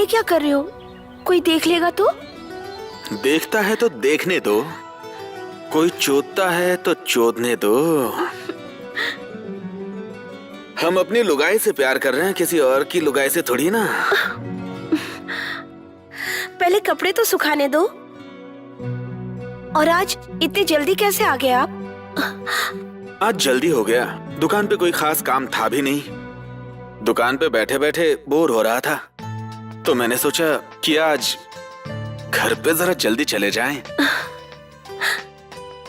ये क्या कर रहे हो? कोई देख लेगा तो? देखता है तो देखने दो, कोई चोदता है तो चोदने दो। हम अपनी लुगाई से प्यार कर रहे हैं, किसी और की लुगाई से थोड़ी ना। पहले कपड़े तो सुखाने दो। और आज इतनी जल्दी कैसे आ गए आप? आज जल्दी हो गया, दुकान पे कोई खास काम था भी नहीं। दुकान पे बैठे बैठे बोर हो रहा था, तो मैंने सोचा कि आज घर पे जरा जल्दी चले जाएं,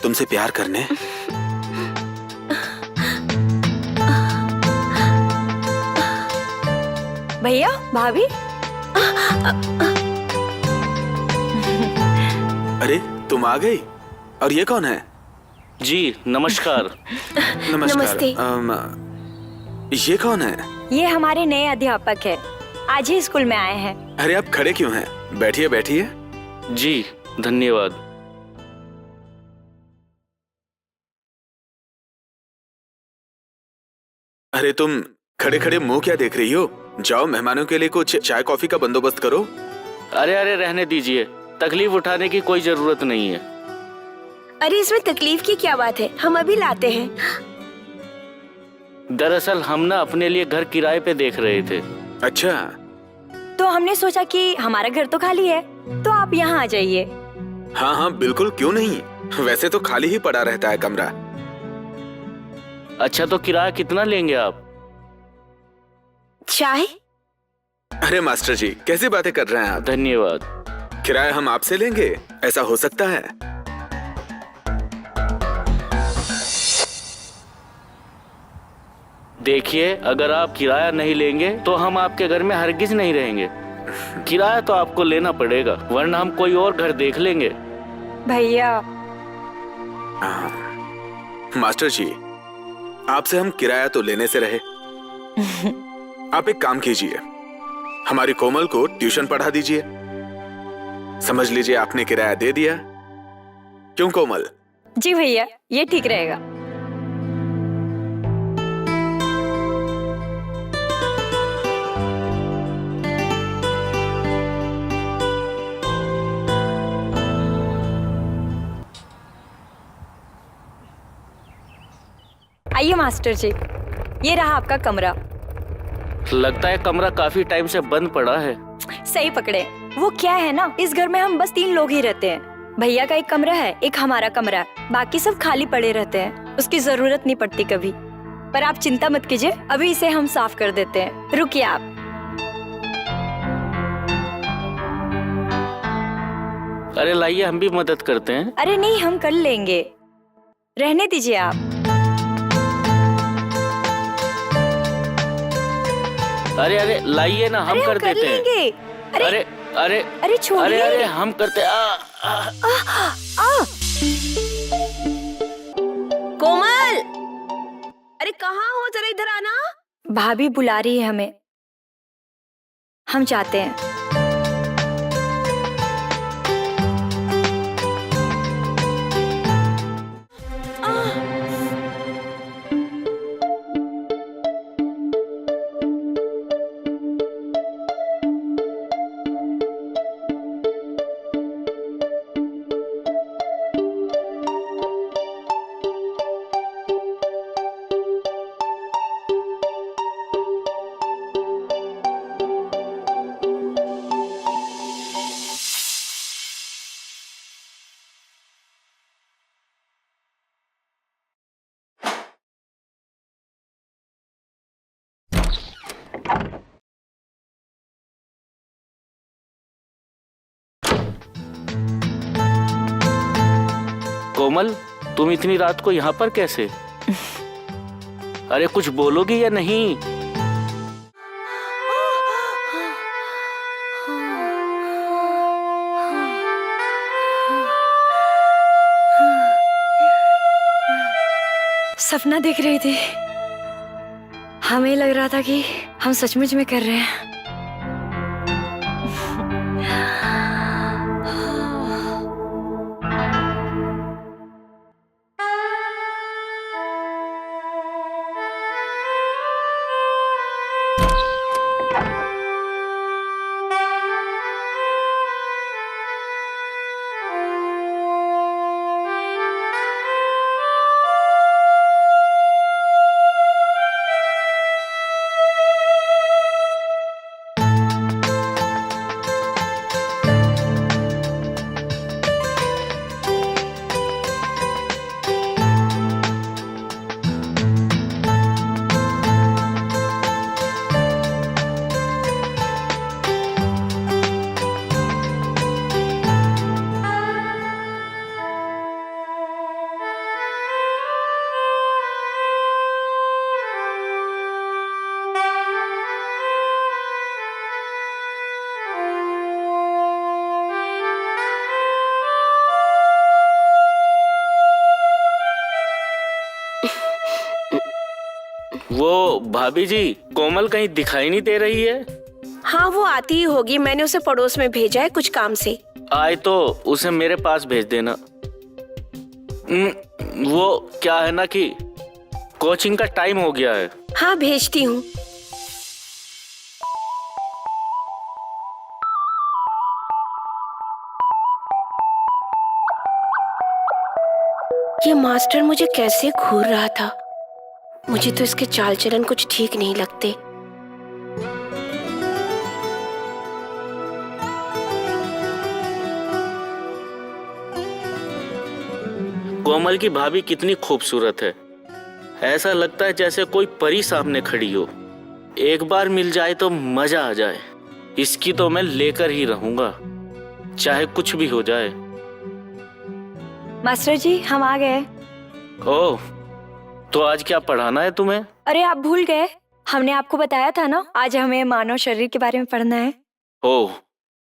तुमसे प्यार करने। भैया, भाभी। अरे तुम आ गई, और ये कौन है? जी नमस्कार। नमस्कार। नमस्ते। ये कौन है? ये हमारे नए अध्यापक है, आज ही स्कूल में आए हैं। अरे आप खड़े क्यों हैं? बैठिए बैठिए। जी धन्यवाद। अरे तुम खड़े खड़े मुंह क्या देख रही हो? जाओ मेहमानों के लिए कुछ चाय कॉफी का बंदोबस्त करो। अरे अरे रहने दीजिए, तकलीफ उठाने की कोई जरूरत नहीं है। अरे इसमें तकलीफ की क्या बात है, हम अभी लाते हैं। दरअसल हम ना अपने लिए घर किराए पे देख रहे थे। अच्छा, तो हमने सोचा कि हमारा घर तो खाली है, तो आप यहाँ आ जाइए। हाँ हाँ बिल्कुल, क्यों नहीं। वैसे तो खाली ही पड़ा रहता है कमरा। अच्छा तो किराया कितना लेंगे आप? चाय? अरे मास्टर जी, कैसी बातें कर रहे हैं आप? धन्यवाद। किराया हम आपसे लेंगे, ऐसा हो सकता है? देखिए, अगर आप किराया नहीं लेंगे तो हम आपके घर में हरगिज नहीं रहेंगे। किराया तो आपको लेना पड़ेगा, वरना हम कोई और घर देख लेंगे। भैया। मास्टर जी, आपसे हम किराया तो लेने से रहे। आप एक काम कीजिए, हमारी कोमल को ट्यूशन पढ़ा दीजिए। समझ लीजिए आपने किराया दे दिया। क्यों कोमल? जी भैया, ये ठीक रहेगा। आइए मास्टर जी, ये रहा आपका कमरा। लगता है कमरा काफी टाइम से बंद पड़ा है। सही पकड़े। वो क्या है ना, इस घर में हम बस 3 लोग ही रहते हैं। भैया का एक कमरा है, एक हमारा कमरा है, बाकी सब खाली पड़े रहते हैं। उसकी जरूरत नहीं पड़ती कभी। पर आप चिंता मत कीजिए, अभी इसे हम साफ कर देते हैं। रुकिए आप। अरे लाइए, हम भी मदद करते हैं। अरे नहीं, हम कर लेंगे, रहने दीजिए आप। अरे अरे लाइए ना, हम कर देते हैं। अरे अरे अरे अरे छोड़िए। अरे अरे हम करते। कोमल, अरे कहाँ हो, जरा इधर आना। भाभी बुला रही है हमें, हम जाते हैं। कोमल, तुम इतनी रात को यहाँ पर कैसे? अरे कुछ बोलोगी या नहीं? सपना देख रही थी, हमें लग रहा था कि हम सचमुच में कर रहे हैं। वो भाभी जी, कोमल कहीं दिखाई नहीं दे रही है? हाँ वो आती ही होगी, मैंने उसे पड़ोस में भेजा है कुछ काम से। आए तो उसे मेरे पास भेज देना। वो क्या है ना कि कोचिंग का टाइम हो गया है। हाँ भेजती हूँ। ये मास्टर मुझे कैसे घूर रहा था, मुझे तो इसके चाल चलन कुछ ठीक नहीं लगते। कोमल की भाभी कितनी खूबसूरत है, ऐसा लगता है जैसे कोई परी सामने खड़ी हो। एक बार मिल जाए तो मजा आ जाए। इसकी तो मैं लेकर ही रहूंगा, चाहे कुछ भी हो जाए। मास्टर जी हम आ गए। ओह, तो आज क्या पढ़ाना है तुम्हें? अरे आप भूल गए, हमने आपको बताया था ना आज हमें मानव शरीर के बारे में पढ़ना है। ओह,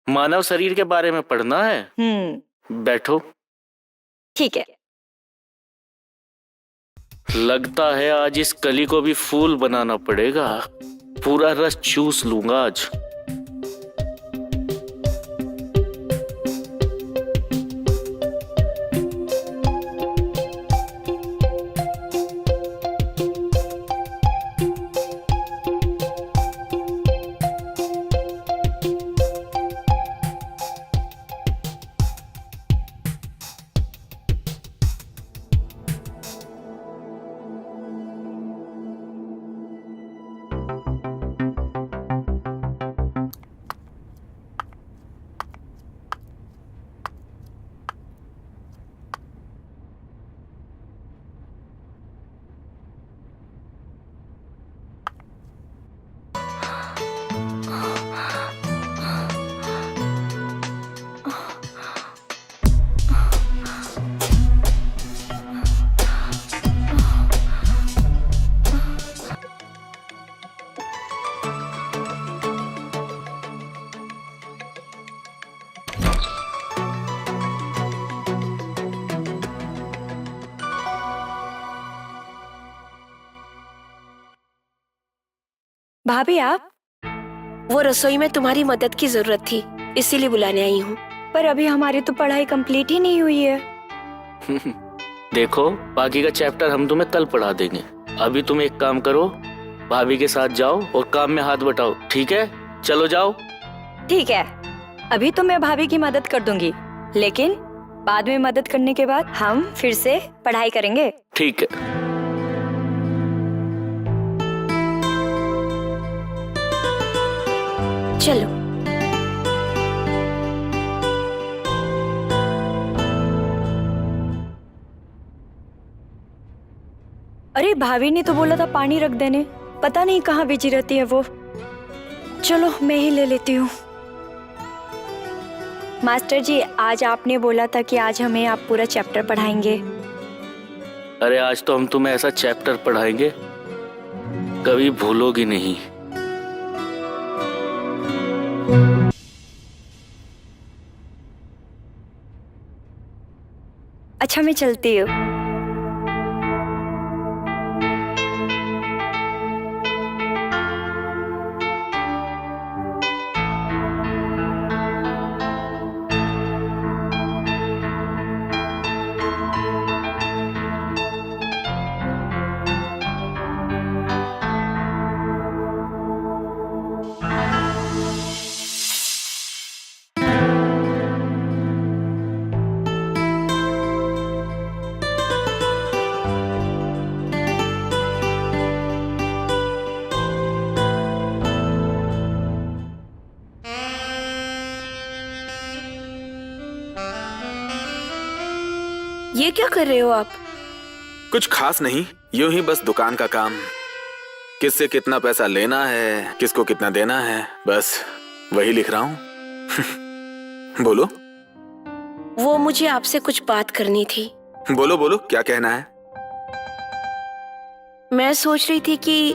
मानव शरीर के बारे में पढ़ना है। बैठो। ठीक है। लगता है आज इस कली को भी फूल बनाना पड़ेगा। पूरा रस चूस लूंगा आज। भाभी आप? वो रसोई में तुम्हारी मदद की जरूरत थी, इसीलिए बुलाने आई हूँ। पर अभी हमारी तो पढ़ाई कंप्लीट ही नहीं हुई है। देखो, बाकी का चैप्टर हम तुम्हें कल पढ़ा देंगे। अभी तुम एक काम करो, भाभी के साथ जाओ और काम में हाथ बटाओ। ठीक है, चलो जाओ। ठीक है, अभी तो मैं भाभी की मदद कर दूंगी, लेकिन बाद में मदद करने के बाद हम फिर से पढ़ाई करेंगे। ठीक है। चलो। अरे भाभी ने तो बोला था पानी रख देने, पता नहीं कहाँ बिजी रहती है वो। चलो मैं ही ले लेती हूँ। मास्टर जी, आज आपने बोला था कि आज हमें आप पूरा चैप्टर पढ़ाएंगे। अरे आज तो हम तुम्हें ऐसा चैप्टर पढ़ाएंगे कभी भूलोगी नहीं। अच्छा मैं चलती हूँ। ये क्या कर रहे हो आप? कुछ खास नहीं, यूं ही बस दुकान का काम। किससे कितना पैसा लेना है, किसको कितना देना है, बस वही लिख रहा हूं। बोलो। वो मुझे आपसे कुछ बात करनी थी। बोलो बोलो, क्या कहना है? मैं सोच रही थी कि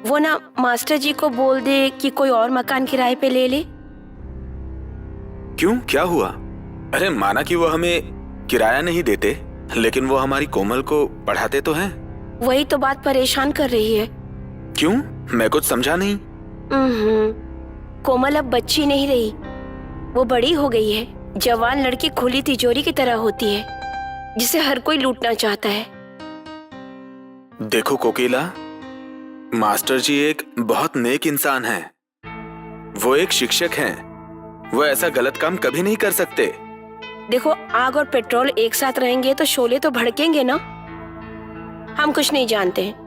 वो ना मास्टर जी को बोल दे कि कोई और मकान किराए पे ले ले। क्यों, क्या हुआ? अरे माना कि वो हमें किराया नहीं देते, लेकिन वो हमारी कोमल को पढ़ाते तो हैं। वही तो बात परेशान कर रही है। क्यों? मैं कुछ समझा नहीं। कोमल अब बच्ची नहीं रही, वो बड़ी हो गई है। जवान लड़की खुली तिजोरी की तरह होती है जिसे हर कोई लूटना चाहता है। देखो कोकिला, मास्टर जी एक बहुत नेक इंसान हैं। वो एक शिक्षक हैं। वो ऐसा गलत काम कभी नहीं कर सकते। देखो, आग और पेट्रोल एक साथ रहेंगे तो शोले तो भड़केंगे ना। हम कुछ नहीं जानते हैं।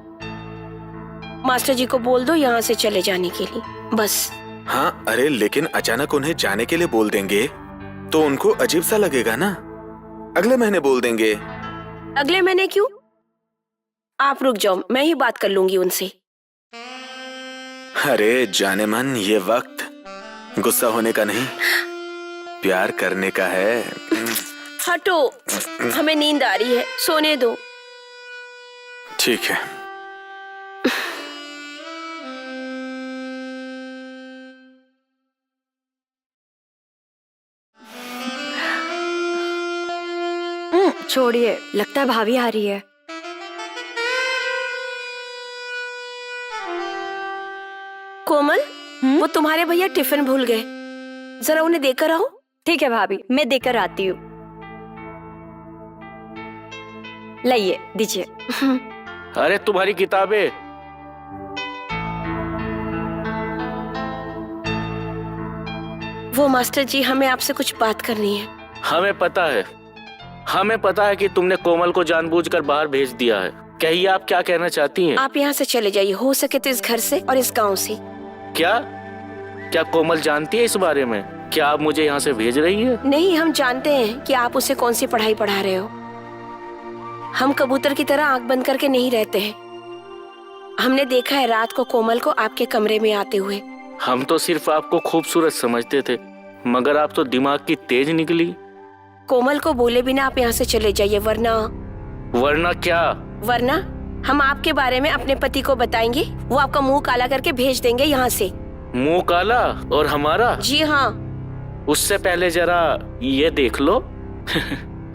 मास्टर जी को बोल दो यहाँ से चले जाने के लिए, बस। हाँ, अरे लेकिन अचानक उन्हें जाने के लिए बोल देंगे तो उनको अजीब सा लगेगा ना। अगले महीने बोल देंगे। अगले महीने क्यों? आप रुक जाओ, मैं ही बात कर लूंगी उनसे। अरे जाने मन, ये वक्त गुस्सा होने का नहीं, प्यार करने का है। हटो, हमें नींद आ रही है, सोने दो। ठीक है। छोड़िए, लगता है भाभी आ रही है। कोमल, वो तुम्हारे भैया टिफिन भूल गए, जरा उन्हें देकर आओ। ठीक है भाभी, मैं देकर आती हूँ। लाइए, दीजिए। अरे तुम्हारी किताबें। वो मास्टर जी, हमें आपसे कुछ बात करनी है। हमें पता है कि तुमने कोमल को जानबूझकर बाहर भेज दिया है। कहिए, आप क्या कहना चाहती हैं? आप यहाँ से चले जाइए, हो सके तो इस घर से और इस गांव से। क्या कोमल जानती है इस बारे में? क्या आप मुझे यहाँ से भेज रही है? नहीं, हम जानते हैं कि आप उसे कौन सी पढ़ाई पढ़ा रहे हो। हम कबूतर की तरह आंख बंद करके नहीं रहते हैं। हमने देखा है रात को कोमल को आपके कमरे में आते हुए। हम तो सिर्फ आपको खूबसूरत समझते थे, मगर आप तो दिमाग की तेज निकली। कोमल को बोले बिना आप यहाँ से चले जाइए, वरना क्या? वरना हम आपके बारे में अपने पति को बताएंगे। वो आपका मुंह काला करके भेज देंगे यहाँ से। मुंह काला? और हमारा? जी हाँ। उससे पहले जरा ये देख लो।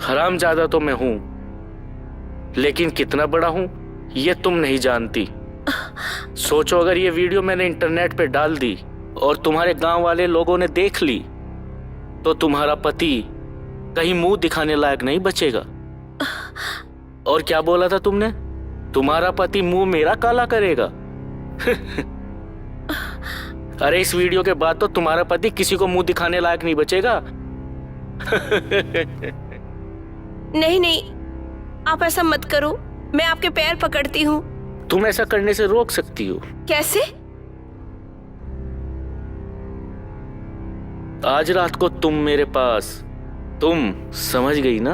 हरामजादा तो मैं हूँ, लेकिन कितना बड़ा हूँ ये तुम नहीं जानती। सोचो, अगर ये वीडियो मैंने इंटरनेट पे डाल दी और तुम्हारे गांव वाले लोगों ने देख ली तो तुम्हारा पति कहीं मुंह दिखाने लायक नहीं बचेगा। और क्या बोला था तुमने? तुम्हारा पति मुंह मेरा काला करेगा? अरे इस वीडियो के बाद तो तुम्हारा पति किसी को मुंह दिखाने लायक नहीं बचेगा। नहीं नहीं, आप ऐसा मत करो, मैं आपके पैर पकड़ती हूँ। तुम ऐसा करने से रोक सकती हो। कैसे? आज रात को तुम मेरे पास, तुम समझ गई ना?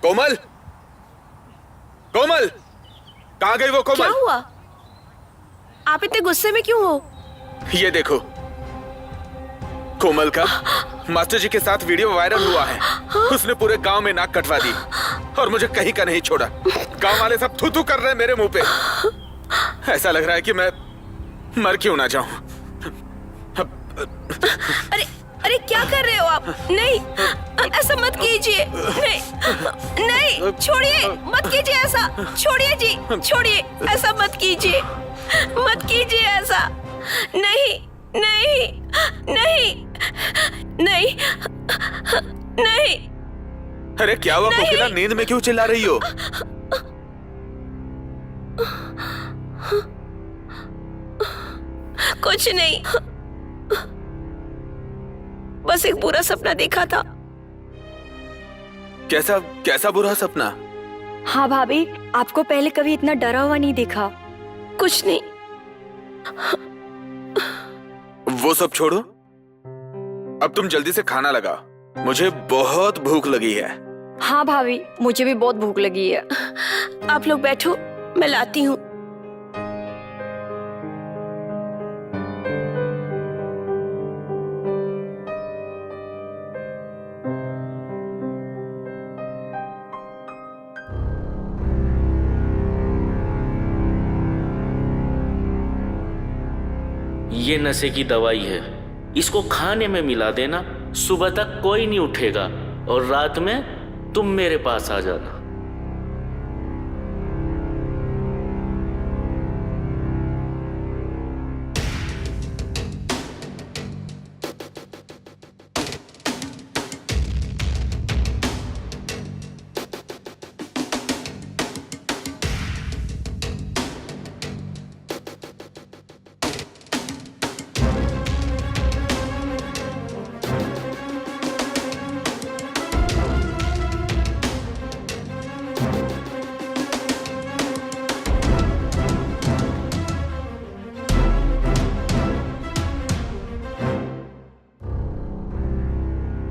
कोमल, कोमल, कहाँ गई वो कोमल? क्या हुआ? आप इतने गुस्से में क्यों हो? ये देखो, कोमल का मास्टर जी के साथ वीडियो वायरल हुआ है। उसने पूरे गांव में नाक कटवा दी और मुझे कहीं का नहीं छोड़ा। गांव वाले सब थू थू कर रहे हैं मेरे मुंह पे। ऐसा लग रहा है कि मैं मर क्यों ना जाऊं। अरे अरे, क्या कर रहे हो आप? नहीं, ऐसा मत कीजिए। नहीं नहीं, छोड़िए, मत कीजिए ऐसा। छोड़िए जी, छोड़िए, ऐसा मत कीजिए, मत कीजिए ऐसा। नहीं नहीं नहीं नहीं नहीं। अरे क्या हुआ कोकिला, नींद में क्यों चिल्ला रही हो? कुछ नहीं, बस एक बुरा सपना देखा था। कैसा कैसा बुरा सपना? हाँ भाभी, आपको पहले कभी इतना डरा हुआ नहीं देखा। कुछ नहीं। वो सब छोड़ो, अब तुम जल्दी से खाना लगाओ, मुझे बहुत भूख लगी है। हाँ भाभी, मुझे भी बहुत भूख लगी है। आप लोग बैठो, मैं लाती हूँ। ये नशे की दवाई है, इसको खाने में मिला देना, सुबह तक कोई नहीं उठेगा और रात में तुम मेरे पास आ जाना।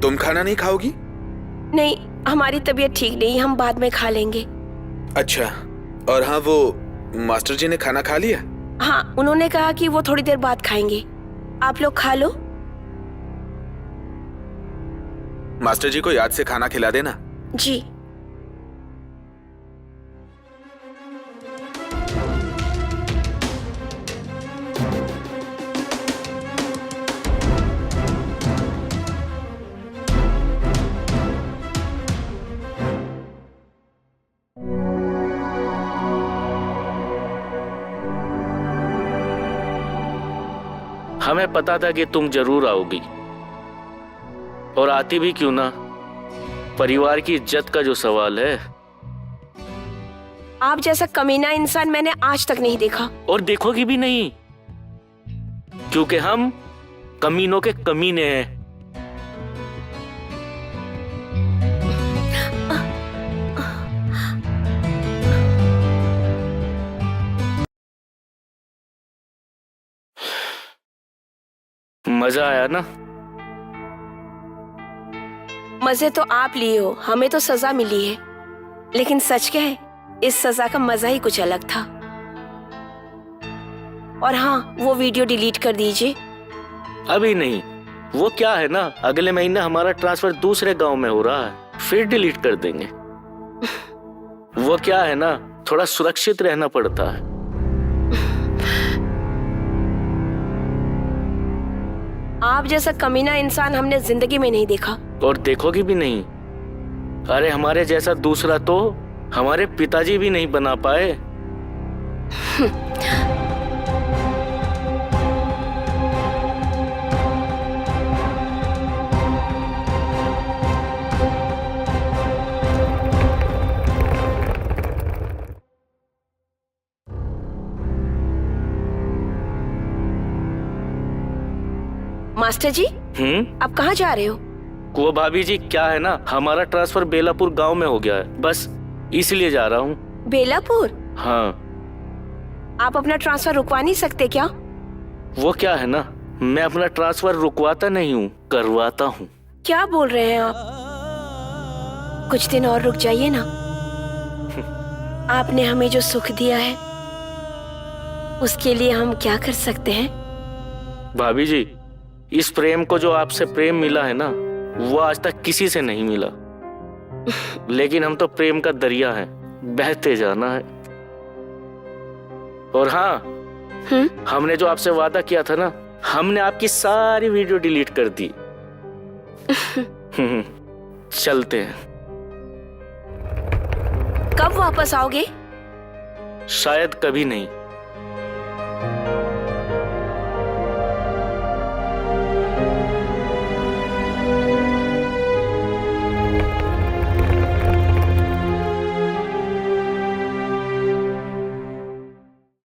तुम खाना नहीं खाओगी? नहीं, हमारी तबीयत ठीक नहीं, हम बाद में खा लेंगे। अच्छा, और हाँ, वो मास्टर जी ने खाना खा लिया? हाँ, उन्होंने कहा कि वो थोड़ी देर बाद खाएंगे। आप लोग खा लो। मास्टर जी को याद से खाना खिला देना। जी। हमें पता था कि तुम जरूर आओगी, और आती भी क्यों ना, परिवार की इज्जत का जो सवाल है। आप जैसा कमीना इंसान मैंने आज तक नहीं देखा। और देखोगी भी नहीं, क्योंकि हम कमीनों के कमीने हैं। मजा आया ना? मजे तो आप लिए हो, हमें तो सजा मिली है, लेकिन सच क्या है, इस सजा का मजा ही कुछ अलग था। और हाँ, वो वीडियो डिलीट कर दीजिए। अभी नहीं, वो क्या है ना, अगले महीने हमारा ट्रांसफर दूसरे गांव में हो रहा है, फिर डिलीट कर देंगे। वो क्या है ना, थोड़ा सुरक्षित रहना पड़ता है। आप जैसा कमीना इंसान हमने जिंदगी में नहीं देखा। और देखोगी भी नहीं। अरे हमारे जैसा दूसरा तो हमारे पिताजी भी नहीं बना पाए। मास्टर जी, आप कहाँ जा रहे हो? वो भाभी जी, क्या है ना, हमारा ट्रांसफर बेलापुर गांव में हो गया है, बस इसलिए जा रहा हूँ। बेलापुर? हाँ। आप अपना ट्रांसफर रुकवा नहीं सकते क्या? वो क्या है ना, मैं अपना ट्रांसफर रुकवाता नहीं हूँ, करवाता हूँ। क्या बोल रहे हैं आप? कुछ दिन और रुक जाइए ना। आपने हमें जो सुख दिया है उसके लिए हम क्या कर सकते हैं? भाभी जी, इस प्रेम को जो आपसे प्रेम मिला है ना, वो आज तक किसी से नहीं मिला। लेकिन हम तो प्रेम का दरिया है, बहते जाना है। और हाँ, हमने जो आपसे वादा किया था ना, हमने आपकी सारी वीडियो डिलीट कर दी। चलते हैं। कब वापस आओगे? शायद कभी नहीं।